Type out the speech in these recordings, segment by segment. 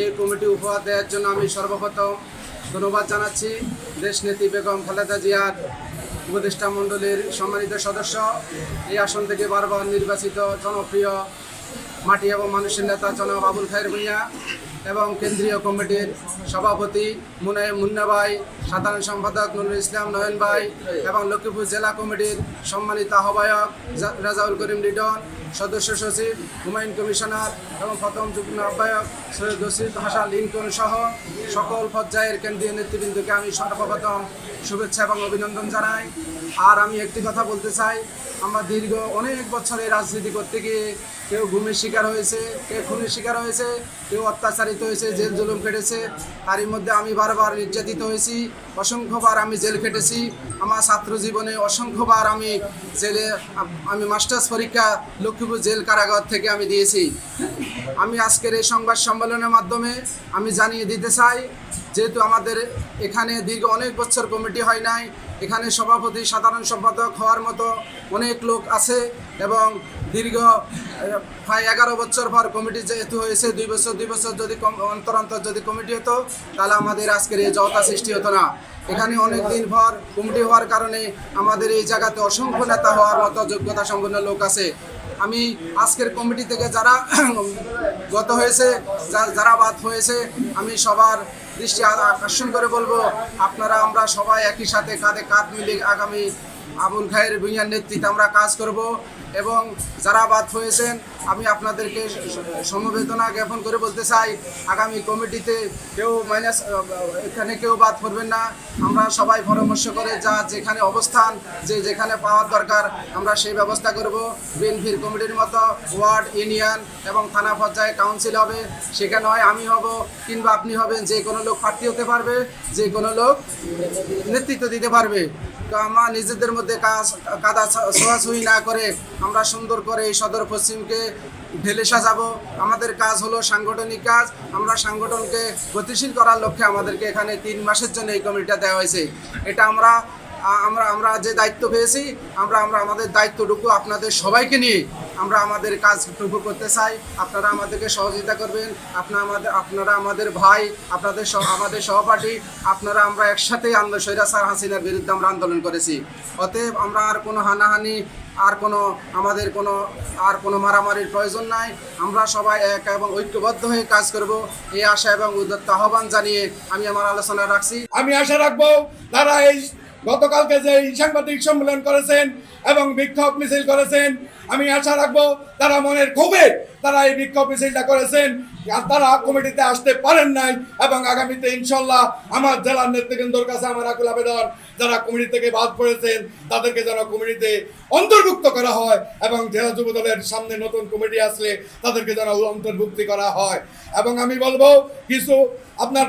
এই কমিটি উপহার দেওয়ার জন্য আমি সর্বপ্রথম ধন্যবাদ জানাচ্ছি দেশনেত্রী বেগম খালেদা জিয়ার উপদেষ্টা মণ্ডলীর সম্মানিত সদস্য, এই আসন থেকে বারবার নির্বাচিত জনপ্রিয় মাটি এবং মানুষের নেতা জনাব আবুল খায়ের ভূঁইয়া এবং কেন্দ্রীয় কমিটির সভাপতি মুন্না ভাই, সাধারণ সম্পাদক নুরুল ইসলাম নয়ন ভাই এবং লক্ষ্মীপুর জেলা কমিটির সম্মানিত আহ্বায়ক রাজাউল করিম লিডন, সদস্য সচিব, হুমায়ুন কমিশনার এবং প্রথম যুগ্ম আহ্বায়ক সৈয়দ রশিদ হাসান লিঙ্কন সহ সকল পর্যায়ের কেন্দ্রীয় নেতৃবৃন্দকে আমি সর্বপ্রথম শুভেচ্ছা এবং অভিনন্দন জানাই। আর আমি একটি কথা বলতে চাই, আমরা দীর্ঘ অনেক বছর এই রাজনীতি করতে গিয়ে কেউ গুমের শিকার হয়েছে, কেউ খুনের শিকার হয়েছে, কেউ অত্যাচারিত হয়েছে, জেল জুলুম কেটেছে। তারই মধ্যে আমি বারবার নির্যাতিত হয়েছি, অসংখ্যবার আমি জেল খেটেছি। আমার ছাত্র জীবনে অসংখ্যবার আমি মাস্টার্স পরীক্ষা লক্ষ্মীপুর জেল কারাগার থেকে আমি দিয়েছি। আমি আজকের এই সংবাদ সম্মেলনের মাধ্যমে আমি জানিয়ে দিতে চাই, যেহেতু আমাদের এখানে দীর্ঘ অনেক বছর কমিটি হয় নাই, এখানে সভাপতি সাধারণ সম্পাদক হওয়ার মতো অনেক লোক আছে এবং দীর্ঘ প্রায় 11 বছর পর কমিটি যেহেতু হয়েছে, 2 বছর যদি অন্তর যদি কমিটি হতো তাহলে আমাদের আজকের এই জড়তা সৃষ্টি হতো না। এখানে অনেক দিন পর কমিটি হওয়ার কারণে আমাদের এই জায়গাতে অসংখ্য নেতা হওয়ার মতো যোগ্যতা সম্পন্ন লোক আছে। আমি আজকের কমিটি থেকে যারা গত হয়েছে, যারা বাদ হয়েছে, আমি সবার দৃষ্টি আকর্ষণ করে বলবো, আমরা সবাই একই সাথে কাঁধে কাঁধ মিলে আগামী আবুল খায়ের ভূঁইয়ার নেতৃত্বে আমরা কাজ করব এবং যারা বাদ হয়েছেন আমি আপনাদেরকে সমবেদনা জ্ঞাপন করে বলতে চাই, আগামী কমিটিতে এখানে কেউ বাদ করবেন না। আমরা সবাই পরামর্শ করে যেখানে অবস্থান যেখানে পাওয়ার দরকার আমরা সেই ব্যবস্থা করব। বিএনপির কমিটির মতো ওয়ার্ড, ইউনিয়ন এবং থানা পর্যায়ে কাউন্সিল হবে, সেখানে হয় আমি হব কিংবা আপনি হবেন, যে কোনো লোক প্রার্থী হতে পারবে, যে কোনো লোক নেতৃত্ব দিতে পারবে। তো আমরা নিজেদের মধ্যে কাদা ছোঁয়াছুঁই না করে আমরা সুন্দর করে এই সদর পশ্চিমকে ঢেলে সাজাবো। আমাদের কাজ হলো সাংগঠনিক কাজ। আমরা সাংগঠনকে গতিশীল করার লক্ষ্যে আমাদেরকে এখানে 3 মাসের জন্য এই কমিটিটা দেওয়া হয়েছে। এটা আমরা যে দায়িত্ব পেয়েছি, আমরা আমাদের দায়িত্বটুকু আপনাদের সবাইকে নিয়ে আমরা আমাদের কাজটুকু করতে চাই। আপনারা আমাদেরকে সহযোগিতা করবেন। আপনারা আমাদের ভাই, আমাদের সহপাঠী, আমরা একসাথে স্বৈরাচার হাসিনার বিরুদ্ধে আমরা আন্দোলন করেছি। অতএব আমরা আর কোনো হানাহানি আমাদের কোনো মারামারির প্রয়োজন নাই। আমরা সবাই এক এবং ঐক্যবদ্ধ হয়ে কাজ করব, এই আশা এবং উদ্যত্ত আহ্বান জানিয়ে আমি আমার আলোচনা রাখছি। আমি আশা রাখবো তারা এই গতকালকে যে সাংবাদিক সম্মেলন করেছেন এবং বিক্ষোভ মিছিল করেছেন, আমি আশা রাখবো তারা মনের ক্ষোভে তারা এই বিক্ষোভ মিছিলটা করেছেন, তারা কমিটিতে আসতে পারেন নাই এবং আগামীতে ইনশাল্লাহ আমার জেলার নেতৃবৃন্দর কাছে আমার আকুল আবেদন, যারা কমিটি থেকে বাদ পড়েছেন তাদেরকে যেন কমিটিতে অন্তর্ভুক্ত করা হয় এবং জেলা যুব দলের সামনে নতুন কমিটি আসলে তাদেরকে যেন অন্তর্ভুক্তি করা হয়। এবং আমি বলবো, কিছু আপনার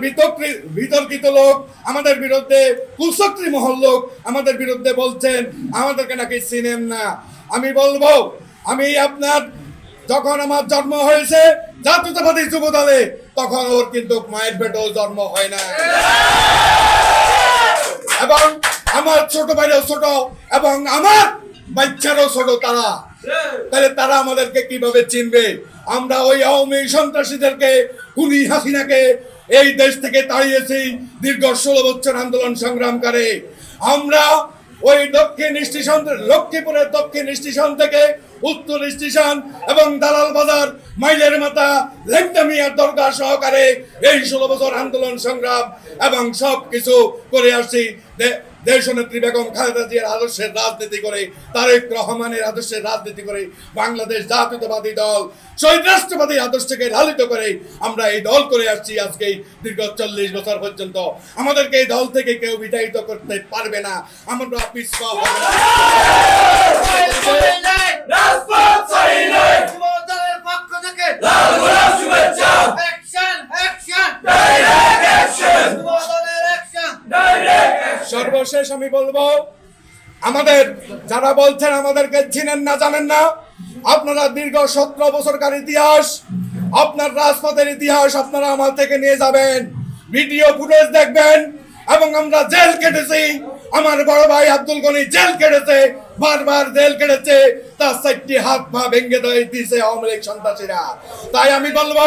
বিতর্কিত লোক আমাদের বিরুদ্ধে, কুশক্তি মহল লোক আমাদের বিরুদ্ধে বলছেন আমাদেরকে নাকি চিনেন না। আমি বলবো, যখন আমার জন্ম হয়েছে জাতীয়তাবাদী যুব দলে, তখন ওর কিন্তু মায়ের পেটেও জন্ম হয় না এবং আমার ছোট ভাইরাও ছোট এবং আমার বাচ্চারও ছোট। তাহলে তারা আমাদেরকে কিভাবে চিনবে? আমরা ওই আওয়ামী সন্ত্রাসীদেরকে, খুনি হাসিনাকে এই দেশ থেকে তাড়িয়েছি দীর্ঘ 16 বছর আন্দোলন সংগ্রাম করে। আমরা ওই লক্ষ্মীপুরের দক্ষিণ স্টেশন থেকে উত্তর স্টেশন এবং দালাল বাজার, মাইলের মাথা, লেংটা মিয়ার দরগা সহকারে এই 16 বছর আন্দোলন সংগ্রাম এবং সব কিছু করে আসছি দেশনেত্রী বেগম খালেদা জিয়ার আদর্শের রাজনীতি করে, তারেক রহমানের আদর্শের রাজনীতি করে, বাংলাদেশ জাতীয়তাবাদী দল শহীদ রাষ্ট্রবাদী আদর্শকে লালিত করে আমরা এই দল করে আসছি আজকে দীর্ঘ 40 বছর পর্যন্ত। আমাদেরকে এই দল থেকে কেউ বিতাড়িত করতে পারবে না, আমরা পিছপা হব না। সর্বশেষ আমি বলবো, আমাদের যারা বলছেন আমাদেরকে চিনেন না, জানেন না, আপনারা দীর্ঘ 17 বছরকার ইতিহাস, আপনার রাজপথের ইতিহাস আপনারা আমার থেকে নিয়ে যাবেন, ভিডিও ফুটেজ দেখবেন। এবং আমরা জেল কেটেছি, আমার বড় ভাই আব্দুল গনি জেল কেটেছে, বারবার জেল কেটেছে, তার 4টি হাত পা ভেঙে দিয়েছে আওয়ামী লীগ সন্ত্রাসীরা। তাই আমি বলবো,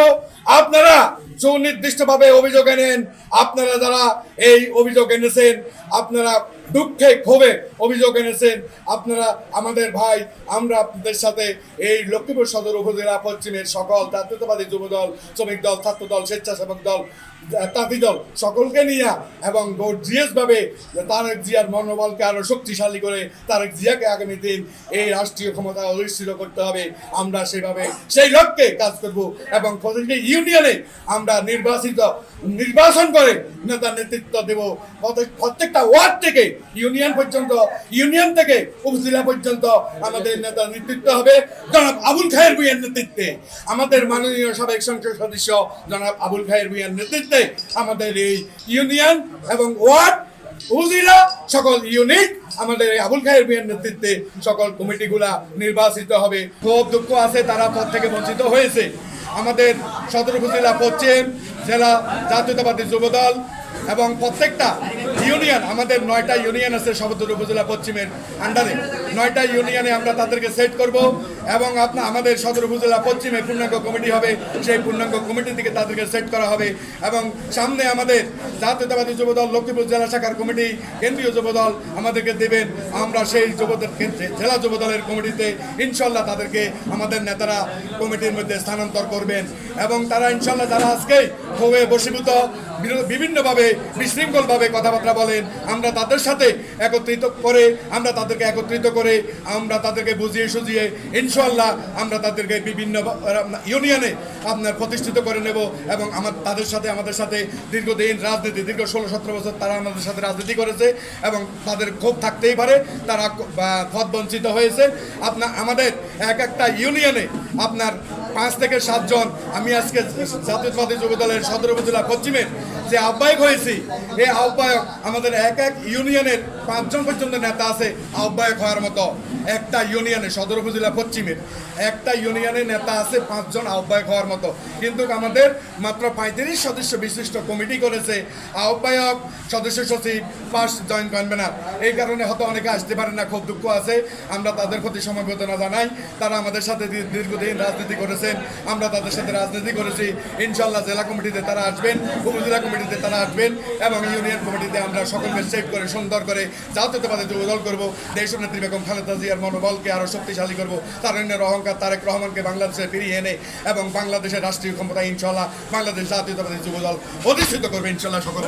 আপনারা সুনির্দিষ্টভাবে অভিযোগ এনেন। আপনারা যারা এই অভিযোগ এনেছেন, আপনারা দুঃখে ক্ষোভে অভিযোগ এনেছেন, আপনারা আমাদের ভাই, আমরা আপনাদের সাথে এই লক্ষ্মীপুর সদর উপজেলা পশ্চিমের সকল জাতীয়তাবাদী যুবদল, শ্রমিক দল, ছাত্র দল, স্বেচ্ছাসেবক দল, তাঁতি দল সকলকে নিয়ে এবং গর্জিয়াসভাবে তারেক জিয়ার মনোবলকে আরও শক্তিশালী করে তারেক জিয়াকে আগামী দিন এই রাষ্ট্রীয় ক্ষমতা অধিষ্ঠিত করতে হবে। আমরা সেভাবে সেই লক্ষ্যে কাজ করব এবং প্রতিটি ইউনিয়নে আমরা নির্বাচন করে নেতা নেতৃত্ব দেব। প্রত্যেকটা ওয়ার্ড থেকে ইউনিয়ন পর্যন্ত, ইউনিয়ন থেকে উপজেলা পর্যন্ত আমাদের নেতা নেতৃত্ব হবে জনাব আবুল খায়ের ভূঁইয়ার নেতৃত্বে। আমাদের মাননীয় সাবেক সংসদ সদস্য জনাব আবুল খায়ের ভূঁইয়ার নেতৃত্বে আমাদের এই ইউনিয়ন এবং ওয়ার্ড, উপজেলা সকল ইউনিট আমাদের এই আবুল খায়ের ভূঁইয়ার নেতৃত্বে সকল কমিটিগুলা নির্বাচিত হবে। খুব দুঃখ আছে, তারা পদ থেকে বঞ্চিত হয়েছে। আমাদের সদর উপজেলা পশ্চিম জেলা জাতীয়তাবাদী যুবদল এবং প্রত্যেকটা ইউনিয়ন, আমাদের 9টা ইউনিয়ন আছে সদর উপজেলা পশ্চিমের আন্ডারে। 9টা ইউনিয়নে আমরা তাদেরকে সেট করব এবং আমাদের সদর উপজেলা পশ্চিমে পূর্ণাঙ্গ কমিটি হবে। সেই পূর্ণাঙ্গ কমিটি থেকে তাদেরকে সেট করা হবে এবং সামনে আমাদের জাতীয়তাবাদী যুবদল লক্ষ্মীপুর জেলা শাখার কমিটি, কেন্দ্রীয় যুবদল আমাদেরকে দেবেন। আমরা সেই যুবদল জেলা যুবদলের কমিটিতে ইনশাল্লাহ তাদেরকে আমাদের নেতারা কমিটির মধ্যে স্থানান্তর করবেন এবং তারা ইনশাল্লাহ যারা আজকে ক্ষোভে বশীভূত বিভিন্নভাবে বিশৃঙ্খলভাবে কথাবার্তা বলেন, আমরা তাদের সাথে একত্রিত করে আমরা তাদেরকে বুঝিয়ে সুঝিয়ে ইনশাল্লাহ আমরা তাদেরকে বিভিন্ন ইউনিয়নে প্রতিষ্ঠিত করে নেব এবং আমাদের সাথে দীর্ঘদিন রাজনীতি, দীর্ঘ 16-17 বছর তারা আমাদের সাথে রাজনীতি করেছে এবং তাদের ক্ষোভ থাকতেই পারে, তারা পদ বঞ্চিত হয়েছে। আমাদের একটা ইউনিয়নে 5 থেকে 7 জন, আমি আজকে জাতীয়তাবাদী যুবদলের সদর উপজেলা পশ্চিমের যে আহ্বায়ক হয়েছি, এই আহ্বায়ক আমাদের এক ইউনিয়নের 5 জন পর্যন্ত নেতা আছে আহ্বায়ক হওয়ার মতো। একটা ইউনিয়নে সদর উপজেলা পশ্চিমের একটা ইউনিয়নের নেতা আছে 5 জন আহ্বায়ক হওয়ার মতো, কিন্তু আমাদের মাত্র 35 সদস্য বিশিষ্ট কমিটি করেছে। আহ্বায়ক, সদস্য সচিব, 5 জয়েন্ট কনভেনার। এই কারণে হয়তো অনেকে আসতে পারে না, খুব দুঃখ আছে। আমরা তাদের প্রতি সমবেদনা জানাই। তারা আমাদের সাথে দীর্ঘদিন রাজনীতি করেছেন, আমরা তাদের সাথে রাজনীতি করেছি। ইনশাল্লাহ জেলা কমিটিতে তারা আসবেন, উপজেলা কমিটিতে তারা আসবেন এবং ইউনিয়ন কমিটিতে আমরা সকলকে সেট করে সুন্দর করে জাতীয়তাবাদী যুবদল করব। দেশনেত্রী বেগম খালেদা জিয়ার মনোবলকে আরও শক্তিশালী করব। তারুণ্যের অহংকার তারেক রহমানকে বাংলাদেশে ফিরিয়ে এনে এবং বাংলাদেশের রাষ্ট্রীয় ক্ষমতা ইনশাল্লাহ বাংলাদেশ জাতীয়তাবাদী যুবদল অধিষ্ঠিত করবে ইনশাল্লাহ সকলে।